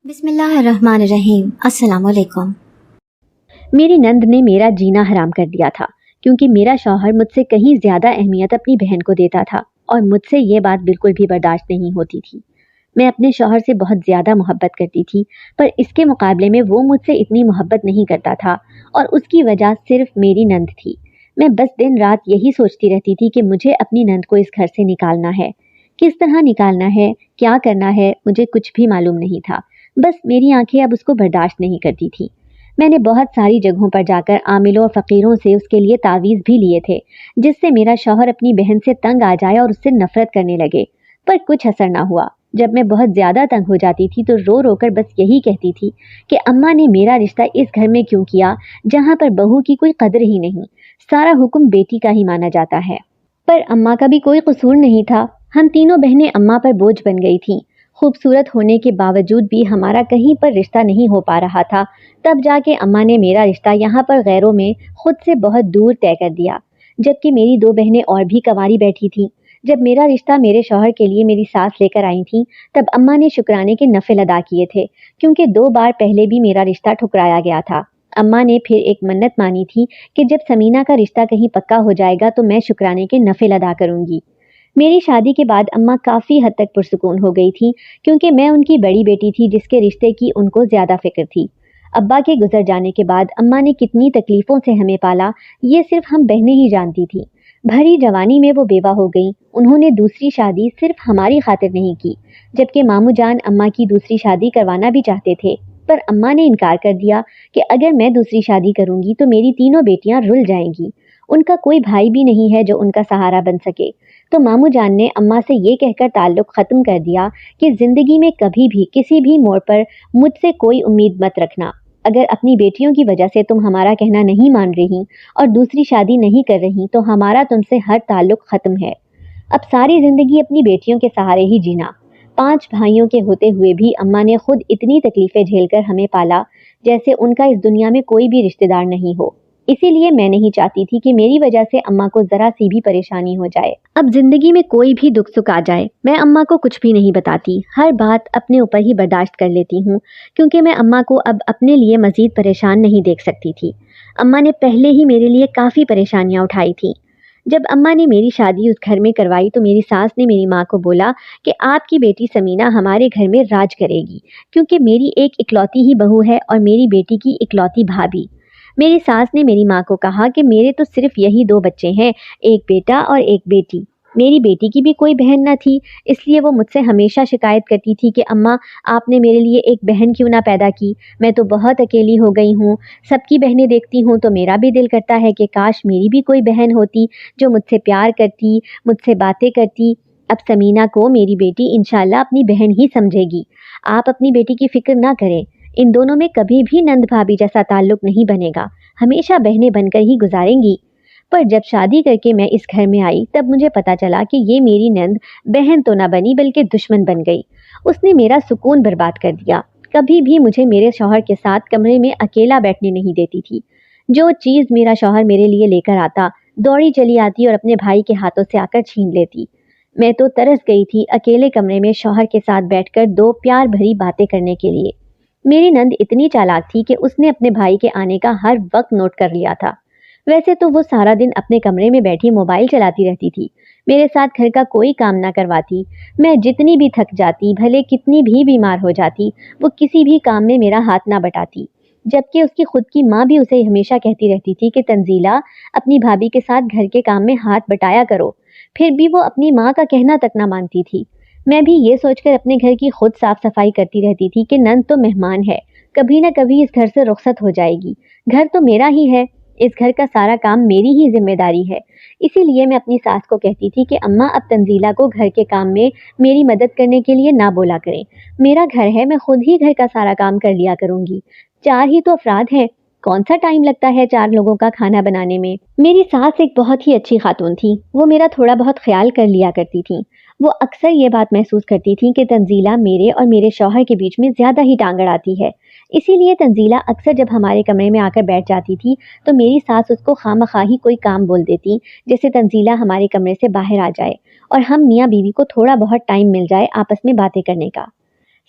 بسم اللہ الرحمن الرحیم۔ السلام علیکم۔ میری نند نے میرا جینا حرام کر دیا تھا کیونکہ میرا شوہر مجھ سے کہیں زیادہ اہمیت اپنی بہن کو دیتا تھا اور مجھ سے یہ بات بالکل بھی برداشت نہیں ہوتی تھی۔ میں اپنے شوہر سے بہت زیادہ محبت کرتی تھی، پر اس کے مقابلے میں وہ مجھ سے اتنی محبت نہیں کرتا تھا اور اس کی وجہ صرف میری نند تھی۔ میں بس دن رات یہی سوچتی رہتی تھی کہ مجھے اپنی نند کو اس گھر سے نکالنا ہے۔ کس طرح نکالنا ہے، کیا کرنا ہے، مجھے کچھ بھی معلوم نہیں تھا۔ بس میری آنکھیں اب اس کو برداشت نہیں کرتی تھی۔ میں نے بہت ساری جگہوں پر جا کر عاملوں اور فقیروں سے اس کے لیے تعویذ بھی لیے تھے، جس سے میرا شوہر اپنی بہن سے تنگ آ جائے اور اس سے نفرت کرنے لگے، پر کچھ اثر نہ ہوا۔ جب میں بہت زیادہ تنگ ہو جاتی تھی تو رو رو کر بس یہی کہتی تھی کہ اماں نے میرا رشتہ اس گھر میں کیوں کیا جہاں پر بہو کی کوئی قدر ہی نہیں، سارا حکم بیٹی کا ہی مانا جاتا ہے۔ پر اماں کا بھی کوئی قصور نہیں تھا، ہم تینوں بہنیں اماں پر بوجھ بن گئی تھیں۔ خوبصورت ہونے کے باوجود بھی ہمارا کہیں پر رشتہ نہیں ہو پا رہا تھا، تب جا کے اماں نے میرا رشتہ یہاں پر غیروں میں خود سے بہت دور طے کر دیا، جبکہ میری دو بہنیں اور بھی کنواری بیٹھی تھیں۔ جب میرا رشتہ میرے شوہر کے لیے میری ساس لے کر آئی تھیں، تب اماں نے شکرانے کے نفل ادا کیے تھے، کیونکہ 2 بار پہلے بھی میرا رشتہ ٹھکرایا گیا تھا۔ اماں نے پھر ایک منت مانی تھی کہ جب سمینہ کا رشتہ کہیں پکا ہو جائے گا تو میں شکرانے کے نفل ادا کروں گی۔ میری شادی کے بعد اماں کافی حد تک پرسکون ہو گئی تھی، کیونکہ میں ان کی بڑی بیٹی تھی جس کے رشتے کی ان کو زیادہ فکر تھی۔ ابا کے گزر جانے کے بعد اماں نے کتنی تکلیفوں سے ہمیں پالا، یہ صرف ہم بہنیں ہی جانتی تھیں۔ بھری جوانی میں وہ بیوہ ہو گئیں۔ انہوں نے دوسری شادی صرف ہماری خاطر نہیں کی، جبکہ ماموں جان اماں کی دوسری شادی کروانا بھی چاہتے تھے، پر اماں نے انکار کر دیا کہ اگر میں دوسری شادی کروں گی تو میری تینوں بیٹیاں رل جائیں گی۔ ان کا کوئی بھائی بھی نہیں ہے جو ان کا سہارا بن سکے۔ تو ماموں جان نے اماں سے یہ کہہ کر تعلق ختم کر دیا کہ زندگی میں کبھی بھی کسی بھی موڑ پر مجھ سے کوئی امید مت رکھنا۔ اگر اپنی بیٹیوں کی وجہ سے تم ہمارا کہنا نہیں مان رہی اور دوسری شادی نہیں کر رہی تو ہمارا تم سے ہر تعلق ختم ہے۔ اب ساری زندگی اپنی بیٹیوں کے سہارے ہی جینا۔ 5 بھائیوں کے ہوتے ہوئے بھی اماں نے خود اتنی تکلیفیں جھیل کر ہمیں پالا جیسے ان کا اس دنیا میں کوئی بھی رشتہ دار نہیں ہو۔ اسی لیے میں نہیں چاہتی تھی کہ میری وجہ سے اماں کو ذرا سی بھی پریشانی ہو جائے۔ اب زندگی میں کوئی بھی دکھ سکھ آ جائے، میں اماں کو کچھ بھی نہیں بتاتی، ہر بات اپنے اوپر ہی برداشت کر لیتی ہوں، کیونکہ میں اماں کو اب اپنے لیے مزید پریشان نہیں دیکھ سکتی تھی۔ اماں نے پہلے ہی میرے لیے کافی پریشانیاں اٹھائی تھیں۔ جب اماں نے میری شادی اس گھر میں کروائی تو میری ساس نے میری ماں کو بولا کہ آپ کی بیٹی سمینہ ہمارے گھر میں راج کرے گی، کیونکہ میری ایک اکلوتی ہی بہو ہے اور میری بیٹی کی اکلوتی بھابھی۔ میری ساس نے میری ماں کو کہا کہ میرے تو صرف یہی 2 بچے ہیں، ایک بیٹا اور ایک بیٹی۔ میری بیٹی کی بھی کوئی بہن نہ تھی، اس لیے وہ مجھ سے ہمیشہ شکایت کرتی تھی کہ اماں آپ نے میرے لیے ایک بہن کیوں نہ پیدا کی، میں تو بہت اکیلی ہو گئی ہوں، سب کی بہنیں دیکھتی ہوں تو میرا بھی دل کرتا ہے کہ کاش میری بھی کوئی بہن ہوتی جو مجھ سے پیار کرتی، مجھ سے باتیں کرتی۔ اب سمینہ کو میری بیٹی انشاءاللہ اپنی بہن ہی سمجھے گی۔ آپ اپنی بیٹی کی فکر نہ کریں، ان دونوں میں کبھی بھی نند بھابھی جیسا تعلق نہیں بنے گا، ہمیشہ بہنیں بن کر ہی گزاریں گی۔ پر جب شادی کر کے میں اس گھر میں آئی تب مجھے پتا چلا کہ یہ میری نند بہن تو نہ بنی بلکہ دشمن بن گئی۔ اس نے میرا سکون برباد کر دیا، کبھی بھی مجھے میرے شوہر کے ساتھ کمرے میں اکیلا بیٹھنے نہیں دیتی تھی۔ جو چیز میرا شوہر میرے لیے لے کر آتا، دوڑی چلی آتی اور اپنے بھائی کے ہاتھوں سے آ کر چھین لیتی۔ میں تو ترس گئی تھی اکیلے کمرے میں شوہر کے ساتھ بیٹھ کر 2 پیار بھری باتیں کرنے کے لیے۔ میری نند اتنی چالاک تھی کہ اس نے اپنے بھائی کے آنے کا ہر وقت نوٹ کر لیا تھا۔ ویسے تو وہ سارا دن اپنے کمرے میں بیٹھی موبائل چلاتی رہتی تھی، میرے ساتھ گھر کا کوئی کام نہ کرواتی۔ میں جتنی بھی تھک جاتی، بھلے کتنی بھی بیمار ہو جاتی، وہ کسی بھی کام میں میرا ہاتھ نہ بٹاتی، جبکہ اس کی خود کی ماں بھی اسے ہمیشہ کہتی رہتی تھی کہ تنزیلہ اپنی بھابھی کے ساتھ گھر کے کام میں ہاتھ بٹایا کرو، پھر بھی وہ اپنی ماں کا کہنا تک نہ مانتی تھی۔ میں بھی یہ سوچ کر اپنے گھر کی خود صاف صفائی کرتی رہتی تھی کہ نند تو مہمان ہے، کبھی نہ کبھی اس گھر سے رخصت ہو جائے گی، گھر تو میرا ہی ہے، اس گھر کا سارا کام میری ہی ذمہ داری ہے۔ اسی لیے میں اپنی ساس کو کہتی تھی کہ اماں اب تنزیلہ کو گھر کے کام میں میری مدد کرنے کے لیے نہ بولا کریں، میرا گھر ہے، میں خود ہی گھر کا سارا کام کر لیا کروں گی، 4 ہی تو افراد ہیں، کون سا ٹائم لگتا ہے 4 لوگوں کا کھانا بنانے میں۔ میری ساس ایک بہت ہی اچھی خاتون تھی، وہ میرا تھوڑا بہت خیال کر لیا کرتی تھیں۔ وہ اکثر یہ بات محسوس کرتی تھیں کہ تنزیلہ میرے اور میرے شوہر کے بیچ میں زیادہ ہی ٹانگ اڑاتی ہے، اسی لیے تنزیلہ اکثر جب ہمارے کمرے میں آ کر بیٹھ جاتی تھی تو میری ساس اس کو خواہ ہی کوئی کام بول دیتی، جیسے تنزیلہ ہمارے کمرے سے باہر آ جائے اور ہم میاں بیوی کو تھوڑا بہت ٹائم مل جائے آپس میں باتیں کرنے کا۔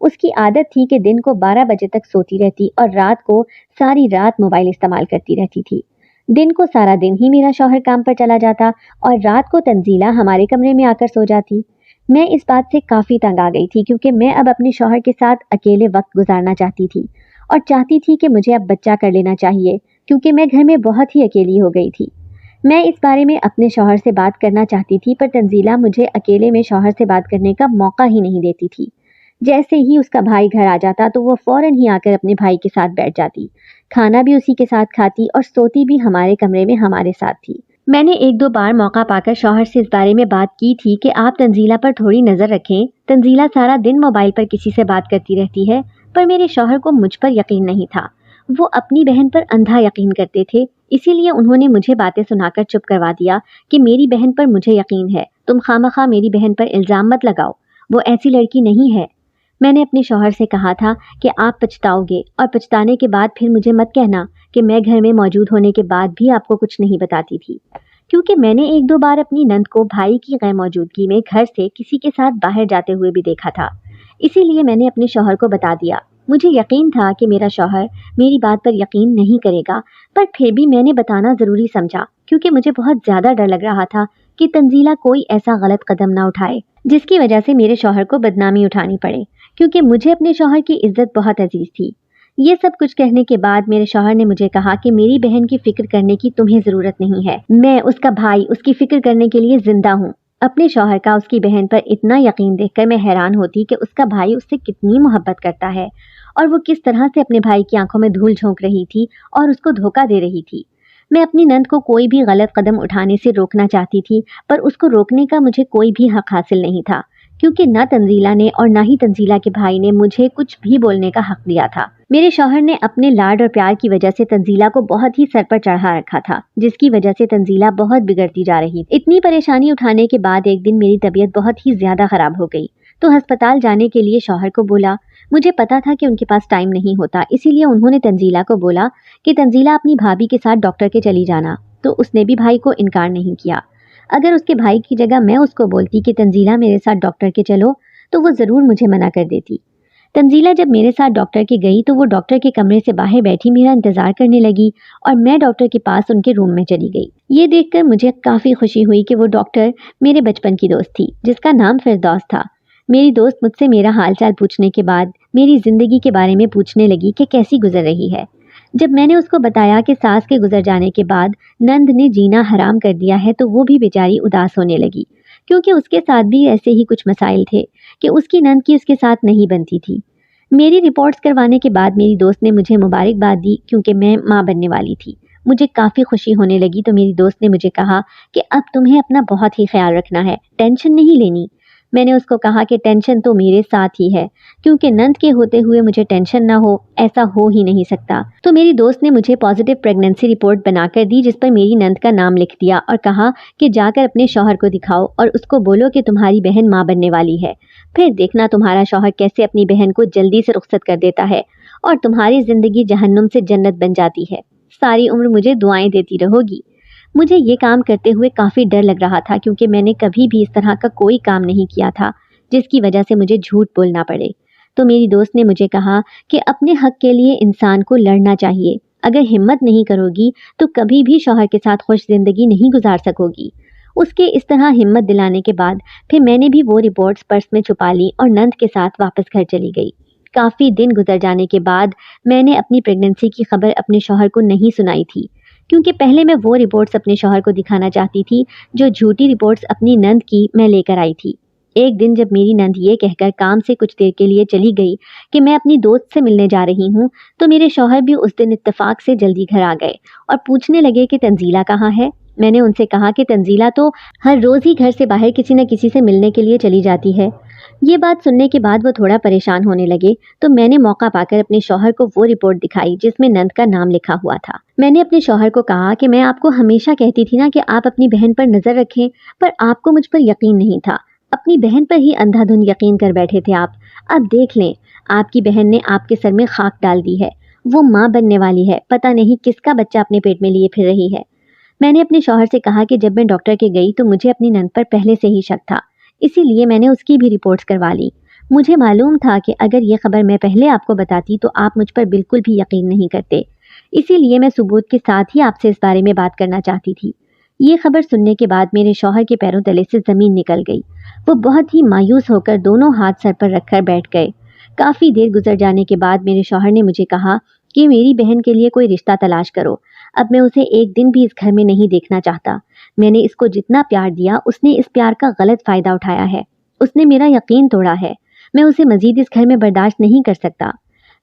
اس کی عادت تھی کہ دن کو 12 بجے تک سوتی رہتی اور رات کو ساری رات موبائل استعمال کرتی رہتی تھی۔ دن کو سارا دن ہی میرا شوہر کام پر چلا جاتا اور رات کو تنزیلہ ہمارے کمرے میں آ کر سو جاتی۔ میں اس بات سے کافی تنگ آ گئی تھی کیونکہ میں اب اپنے شوہر کے ساتھ اکیلے وقت گزارنا چاہتی تھی اور چاہتی تھی کہ مجھے اب بچہ کر لینا چاہیے کیونکہ میں گھر میں بہت ہی اکیلی ہو گئی تھی۔ میں اس بارے میں اپنے شوہر سے بات کرنا چاہتی تھی پر تنزیلہ مجھے اکیلے میں شوہر سے بات کرنے کا موقع ہی نہیں دیتی تھی۔ جیسے ہی اس کا بھائی گھر آ جاتا تو وہ فوراً ہی آ کر اپنے بھائی کے ساتھ بیٹھ جاتی، کھانا بھی اسی کے ساتھ کھاتی اور سوتی بھی ہمارے کمرے میں ہمارے ساتھ تھی۔ میں نے ایک دو بار موقع پا کر شوہر سے اس بارے میں بات کی تھی کہ آپ تنزیلہ پر تھوڑی نظر رکھیں، تنزیلہ سارا دن موبائل پر کسی سے بات کرتی رہتی ہے، پر میرے شوہر کو مجھ پر یقین نہیں تھا۔ وہ اپنی بہن پر اندھا یقین کرتے تھے، اسی لیے انہوں نے مجھے باتیں سنا کر چپ کروا دیا کہ میری بہن پر مجھے یقین ہے، تم خواہ میری بہن پر الزام مت لگاؤ، وہ ایسی لڑکی نہیں ہے۔ میں نے اپنے شوہر سے کہا تھا کہ آپ پچھتاؤ گے اور پچھتانے کے بعد پھر مجھے مت کہنا کہ میں گھر میں موجود ہونے کے بعد بھی آپ کو کچھ نہیں بتاتی تھی، کیونکہ میں نے ایک دو بار اپنی نند کو بھائی کی غیر موجودگی میں گھر سے کسی کے ساتھ باہر جاتے ہوئے بھی دیکھا تھا۔ اسی لیے میں نے اپنے شوہر کو بتا دیا۔ مجھے یقین تھا کہ میرا شوہر میری بات پر یقین نہیں کرے گا، پر پھر بھی میں نے بتانا ضروری سمجھا کیونکہ مجھے بہت زیادہ ڈر لگ رہا تھا کہ تنزیلہ کوئی ایسا غلط قدم نہ اٹھائے جس کی وجہ سے میرے شوہر کو بدنامی اٹھانی پڑے، کیونکہ مجھے اپنے شوہر کی عزت بہت عزیز تھی۔ یہ سب کچھ کہنے کے بعد میرے شوہر نے مجھے کہا کہ میری بہن کی فکر کرنے کی تمہیں ضرورت نہیں ہے، میں اس کا بھائی اس کی فکر کرنے کے لیے زندہ ہوں۔ اپنے شوہر کا اس کی بہن پر اتنا یقین دیکھ کر میں حیران ہوتی کہ اس کا بھائی اس سے کتنی محبت کرتا ہے اور وہ کس طرح سے اپنے بھائی کی آنکھوں میں دھول جھونک رہی تھی اور اس کو دھوکہ دے رہی تھی۔ میں اپنی نند کو کوئی بھی غلط قدم اٹھانے سے روکنا چاہتی تھی، پر اس کو روکنے کا مجھے کوئی بھی حق حاصل نہیں تھا کیونکہ نہ تنزیلہ نے اور نہ ہی تنزیلہ کے بھائی نے مجھے کچھ بھی بولنے کا حق دیا تھا۔ میرے شوہر نے اپنے لاڈ اور پیار کی وجہ سے تنزیلہ کو بہت ہی سر پر چڑھا رکھا تھا، جس کی وجہ سے تنزیلہ بہت بگڑتی جا رہی تھی۔ اتنی پریشانی اٹھانے کے بعد ایک دن میری طبیعت بہت ہی زیادہ خراب ہو گئی تو ہسپتال جانے کے لیے شوہر کو بولا۔ مجھے پتا تھا کہ ان کے پاس ٹائم نہیں ہوتا، اسی لیے انہوں نے تنزیلہ کو بولا کہ تنزیلہ اپنی بھابھی کے ساتھ ڈاکٹر کے چلی جانا، تو اس نے بھی بھائی کو انکار نہیں کیا۔ اگر اس کے بھائی کی جگہ میں اس کو بولتی کہ تنزیلہ میرے ساتھ ڈاکٹر کے چلو تو وہ ضرور مجھے منع کر دیتی۔ تنزیلہ جب میرے ساتھ ڈاکٹر کے گئی تو وہ ڈاکٹر کے کمرے سے باہر بیٹھی میرا انتظار کرنے لگی اور میں ڈاکٹر کے پاس ان کے روم میں چلی گئی۔ یہ دیکھ کر مجھے کافی خوشی ہوئی کہ وہ ڈاکٹر میرے بچپن کی دوست تھی جس کا نام فردوس تھا۔ میری دوست مجھ سے میرا حال چال پوچھنے کے بعد میری زندگی کے بارے میں پوچھنے لگی کہ کیسی گزر رہی ہے۔ جب میں نے اس کو بتایا کہ ساس کے گزر جانے کے بعد نند نے جینا حرام کر دیا ہے تو وہ بھی بیچاری اداس ہونے لگی، کیونکہ اس کے ساتھ بھی ایسے ہی کچھ مسائل تھے کہ اس کی نند کی اس کے ساتھ نہیں بنتی تھی۔ میری رپورٹس کروانے کے بعد میری دوست نے مجھے مبارکباد دی کیونکہ میں ماں بننے والی تھی۔ مجھے کافی خوشی ہونے لگی تو میری دوست نے مجھے کہا کہ اب تمہیں اپنا بہت ہی خیال رکھنا ہے، ٹینشن نہیں لینی۔ میں نے اس کو کہا کہ ٹینشن تو میرے ساتھ ہی ہے، کیونکہ نند کے ہوتے ہوئے مجھے ٹینشن نہ ہو ایسا ہو ہی نہیں سکتا۔ تو میری دوست نے مجھے پازیٹیو پریگننسی رپورٹ بنا کر دی جس پر میری نند کا نام لکھ دیا اور کہا کہ جا کر اپنے شوہر کو دکھاؤ اور اس کو بولو کہ تمہاری بہن ماں بننے والی ہے، پھر دیکھنا تمہارا شوہر کیسے اپنی بہن کو جلدی سے رخصت کر دیتا ہے اور تمہاری زندگی جہنم سے جنت بن جاتی ہے، ساری عمر مجھے دعائیں دیتی رہو گی۔ مجھے یہ کام کرتے ہوئے کافی ڈر لگ رہا تھا کیونکہ میں نے کبھی بھی اس طرح کا کوئی کام نہیں کیا تھا جس کی وجہ سے مجھے جھوٹ بولنا پڑے۔ تو میری دوست نے مجھے کہا کہ اپنے حق کے لیے انسان کو لڑنا چاہیے، اگر ہمت نہیں کرو گی تو کبھی بھی شوہر کے ساتھ خوش زندگی نہیں گزار سکو گی۔ اس کے اس طرح ہمت دلانے کے بعد پھر میں نے بھی وہ رپورٹس پرس میں چھپا لی اور نند کے ساتھ واپس گھر چلی گئی۔ کافی دن گزر جانے کے بعد میں نے اپنی پریگننسی کی خبر اپنے شوہر کو نہیں سنائی تھی، کیونکہ پہلے میں وہ رپورٹس اپنے شوہر کو دکھانا چاہتی تھی جو جھوٹی رپورٹس اپنی نند کی میں لے کر آئی تھی۔ ایک دن جب میری نند یہ کہہ کر کام سے کچھ دیر کے لیے چلی گئی کہ میں اپنی دوست سے ملنے جا رہی ہوں تو میرے شوہر بھی اس دن اتفاق سے جلدی گھر آ گئے اور پوچھنے لگے کہ تنزیلہ کہاں ہے۔ میں نے ان سے کہا کہ تنزیلہ تو ہر روز ہی گھر سے باہر کسی نہ کسی سے ملنے کے لیے چلی جاتی ہے۔ یہ بات سننے کے بعد وہ تھوڑا پریشان ہونے لگے تو میں نے موقع پا کر اپنے شوہر کو وہ رپورٹ دکھائی جس میں نند کا نام لکھا ہوا تھا۔ میں نے اپنے شوہر کو کہا کہ میں آپ کو ہمیشہ کہتی تھی نا کہ آپ اپنی بہن پر نظر رکھیں، پر آپ کو مجھ پر یقین نہیں تھا، اپنی بہن پر ہی اندھا دھند یقین کر بیٹھے تھے آپ۔ اب دیکھ لیں، آپ کی بہن نے آپ کے سر میں خاک ڈال دی ہے، وہ ماں بننے والی ہے، پتہ نہیں کس کا بچہ اپنے پیٹ میں لیے پھر رہی ہے۔ میں نے اپنے شوہر سے کہا کہ جب میں ڈاکٹر کے گئی تو مجھے اپنی نند پر پہلے سے ہی شک تھا، اسی لیے میں نے اس کی بھی رپورٹس کروا لی۔ مجھے معلوم تھا کہ اگر یہ خبر میں پہلے آپ کو بتاتی تو آپ مجھ پر بالکل بھی یقین نہیں کرتے، اسی لیے میں ثبوت کے ساتھ ہی آپ سے اس بارے میں بات کرنا چاہتی تھی۔ یہ خبر سننے کے بعد میرے شوہر کے پیروں تلے سے زمین نکل گئی۔ وہ بہت ہی مایوس ہو کر دونوں ہاتھ سر پر رکھ کر بیٹھ گئے۔ کافی دیر گزر جانے کے بعد میرے شوہر نے مجھے کہا کہ میری بہن کے لیے کوئی رشتہ تلاش کرو، اب میں اسے ایک دن بھی اس گھر میں نہیں دیکھنا چاہتا۔ میں نے اس کو جتنا پیار دیا اس نے اس پیار کا غلط فائدہ اٹھایا ہے، اس نے میرا یقین توڑا ہے، میں اسے مزید اس گھر میں برداشت نہیں کر سکتا۔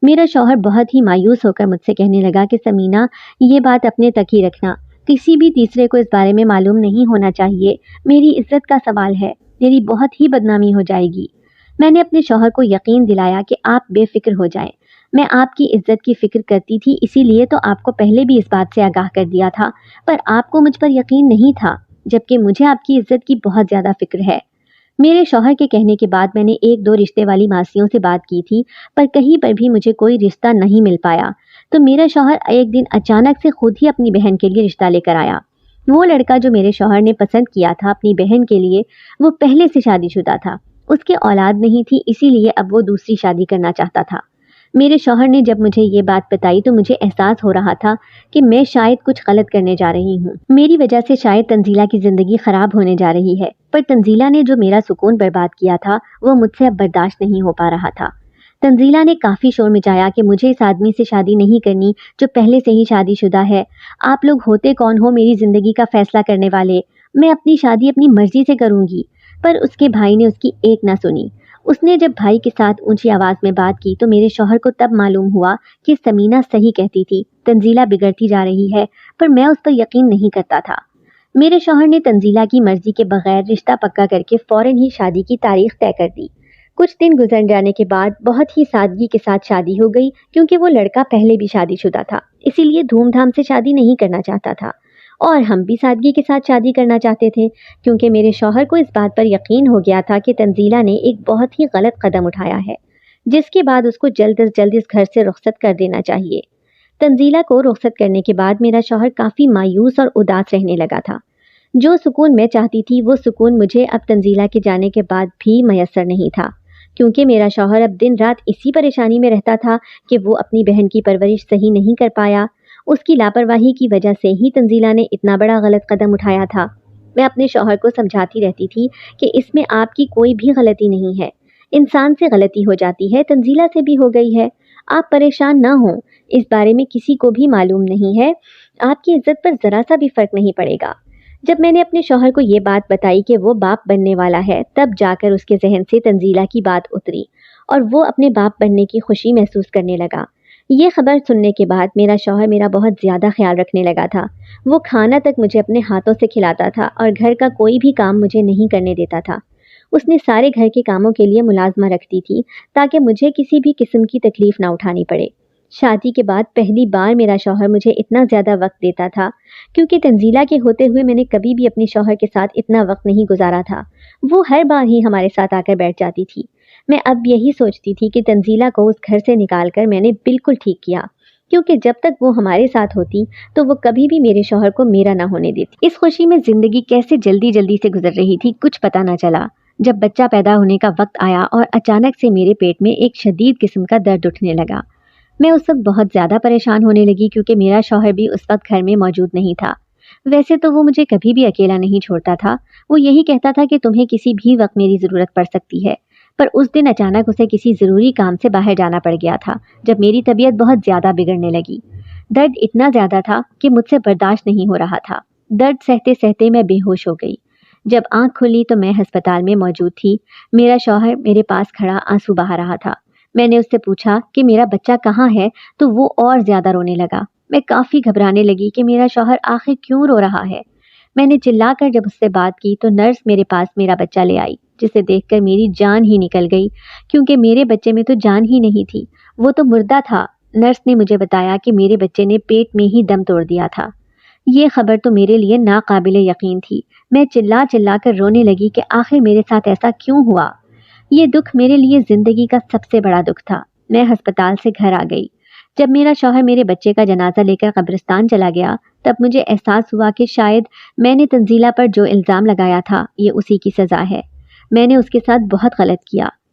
میرا شوہر بہت ہی مایوس ہو کر مجھ سے کہنے لگا کہ سمینہ، یہ بات اپنے تک ہی رکھنا، کسی بھی تیسرے کو اس بارے میں معلوم نہیں ہونا چاہیے، میری عزت کا سوال ہے، میری بہت ہی بدنامی ہو جائے گی۔ میں نے اپنے شوہر کو یقین دلایا کہ آپ بے فکر ہو جائیں، میں آپ کی عزت کی فکر کرتی تھی، اسی لیے تو آپ کو پہلے بھی اس بات سے آگاہ کر دیا تھا، پر آپ کو مجھ پر یقین نہیں تھا، جبکہ مجھے آپ کی عزت کی بہت زیادہ فکر ہے۔ میرے شوہر کے کہنے کے بعد میں نے ایک دو رشتے والی ماسیوں سے بات کی تھی، پر کہیں پر بھی مجھے کوئی رشتہ نہیں مل پایا، تو میرا شوہر ایک دن اچانک سے خود ہی اپنی بہن کے لیے رشتہ لے کر آیا۔ وہ لڑکا جو میرے شوہر نے پسند کیا تھا اپنی بہن کے لیے، وہ پہلے سے شادی شدہ تھا، اس کے اولاد نہیں تھی، اسی لیے اب وہ دوسری شادی کرنا چاہتا تھا۔ میرے شوہر نے جب مجھے یہ بات بتائی تو مجھے احساس ہو رہا تھا کہ میں شاید کچھ غلط کرنے جا رہی ہوں، میری وجہ سے شاید تنزیلہ کی زندگی خراب ہونے جا رہی ہے، پر تنزیلہ نے جو میرا سکون برباد کیا تھا وہ مجھ سے اب برداشت نہیں ہو پا رہا تھا۔ تنزیلہ نے کافی شور مچایا کہ مجھے اس آدمی سے شادی نہیں کرنی جو پہلے سے ہی شادی شدہ ہے، آپ لوگ ہوتے کون ہو میری زندگی کا فیصلہ کرنے والے، میں اپنی شادی اپنی مرضی سے کروں گی۔ پر اس کے بھائی نے اس کی ایک نہ سنی۔ اس نے جب بھائی کے ساتھ اونچی آواز میں بات کی تو میرے شوہر کو تب معلوم ہوا کہ سمینہ صحیح کہتی تھی، تنزیلہ بگڑتی جا رہی ہے، پر میں اس پر یقین نہیں کرتا تھا۔ میرے شوہر نے تنزیلہ کی مرضی کے بغیر رشتہ پکا کر کے فوراً ہی شادی کی تاریخ طے کر دی۔ کچھ دن گزر جانے کے بعد بہت ہی سادگی کے ساتھ شادی ہو گئی، کیونکہ وہ لڑکا پہلے بھی شادی شدہ تھا، اسی لیے دھوم دھام سے شادی نہیں کرنا چاہتا تھا، اور ہم بھی سادگی کے ساتھ شادی کرنا چاہتے تھے، کیونکہ میرے شوہر کو اس بات پر یقین ہو گیا تھا کہ تنزیلہ نے ایک بہت ہی غلط قدم اٹھایا ہے، جس کے بعد اس کو جلد از جلد اس گھر سے رخصت کر دینا چاہیے۔ تنزیلہ کو رخصت کرنے کے بعد میرا شوہر کافی مایوس اور اداس رہنے لگا تھا۔ جو سکون میں چاہتی تھی وہ سکون مجھے اب تنزیلہ کے جانے کے بعد بھی میسر نہیں تھا، کیونکہ میرا شوہر اب دن رات اسی پریشانی میں رہتا تھا کہ وہ اپنی بہن کی پرورش صحیح نہیں کر پایا، اس کی لاپرواہی کی وجہ سے ہی تنزیلہ نے اتنا بڑا غلط قدم اٹھایا تھا۔ میں اپنے شوہر کو سمجھاتی رہتی تھی کہ اس میں آپ کی کوئی بھی غلطی نہیں ہے، انسان سے غلطی ہو جاتی ہے، تنزیلہ سے بھی ہو گئی ہے، آپ پریشان نہ ہوں، اس بارے میں کسی کو بھی معلوم نہیں ہے، آپ کی عزت پر ذرا سا بھی فرق نہیں پڑے گا۔ جب میں نے اپنے شوہر کو یہ بات بتائی کہ وہ باپ بننے والا ہے، تب جا کر اس کے ذہن سے تنزیلہ کی بات اتری اور وہ اپنے باپ بننے کی خوشی محسوس کرنے لگا۔ یہ خبر سننے کے بعد میرا شوہر میرا بہت زیادہ خیال رکھنے لگا تھا، وہ کھانا تک مجھے اپنے ہاتھوں سے کھلاتا تھا اور گھر کا کوئی بھی کام مجھے نہیں کرنے دیتا تھا۔ اس نے سارے گھر کے کاموں کے لیے ملازمہ رکھتی تھی تاکہ مجھے کسی بھی قسم کی تکلیف نہ اٹھانی پڑے۔ شادی کے بعد پہلی بار میرا شوہر مجھے اتنا زیادہ وقت دیتا تھا، کیونکہ تنزیلہ کے ہوتے ہوئے میں نے کبھی بھی اپنے شوہر کے ساتھ اتنا وقت نہیں گزارا تھا۔ وہ ہر بار ہی ہمارے ساتھ آ کر بیٹھ جاتی تھی۔ میں اب یہی سوچتی تھی کہ تنزیلہ کو اس گھر سے نکال کر میں نے بالکل ٹھیک کیا، کیونکہ جب تک وہ ہمارے ساتھ ہوتی تو وہ کبھی بھی میرے شوہر کو میرا نہ ہونے دیتی۔ اس خوشی میں زندگی کیسے جلدی جلدی سے گزر رہی تھی کچھ پتہ نہ چلا۔ جب بچہ پیدا ہونے کا وقت آیا اور اچانک سے میرے پیٹ میں ایک شدید قسم کا درد اٹھنے لگا، میں اس وقت بہت زیادہ پریشان ہونے لگی، کیونکہ میرا شوہر بھی اس وقت گھر میں موجود نہیں تھا۔ ویسے تو وہ مجھے کبھی بھی اکیلا نہیں چھوڑتا تھا، وہ یہی کہتا تھا کہ تمہیں کسی بھی وقت میری ضرورت پڑ سکتی ہے، پر اس دن اچانک اسے کسی ضروری کام سے باہر جانا پڑ گیا تھا جب میری طبیعت بہت زیادہ بگڑنے لگی۔ درد اتنا زیادہ تھا کہ مجھ سے برداشت نہیں ہو رہا تھا، درد سہتے سہتے میں بے ہوش ہو گئی۔ جب آنکھ کھلی تو میں ہسپتال میں موجود تھی، میرا شوہر میرے پاس کھڑا آنسو بہا رہا تھا۔ میں نے اس سے پوچھا کہ میرا بچہ کہاں ہے تو وہ اور زیادہ رونے لگا۔ میں کافی گھبرانے لگی کہ میرا شوہر آخر کیوں رو رہا ہے۔ میں نے چلا کر جب اس سے بات کی تو نرس میرے پاس میرا بچہ لے آئی، جسے دیکھ کر میری جان ہی نکل گئی، کیونکہ میرے بچے میں تو جان ہی نہیں تھی، وہ تو مردہ تھا۔ نرس نے مجھے بتایا کہ میرے بچے نے پیٹ میں ہی دم توڑ دیا تھا۔ یہ خبر تو میرے لیے ناقابل یقین تھی۔ میں چلا چلا کر رونے لگی کہ آخر میرے ساتھ ایسا کیوں ہوا۔ یہ دکھ میرے لیے زندگی کا سب سے بڑا دکھ تھا۔ میں ہسپتال سے گھر آ گئی۔ جب میرا شوہر میرے بچے کا جنازہ لے کر قبرستان چلا گیا، تب مجھے احساس ہوا کہ شاید میں نے تنزیلہ پر جو الزام لگایا تھا یہ اسی کی سزا ہے۔ میں نے اس کے ساتھ بہت غلط کیا۔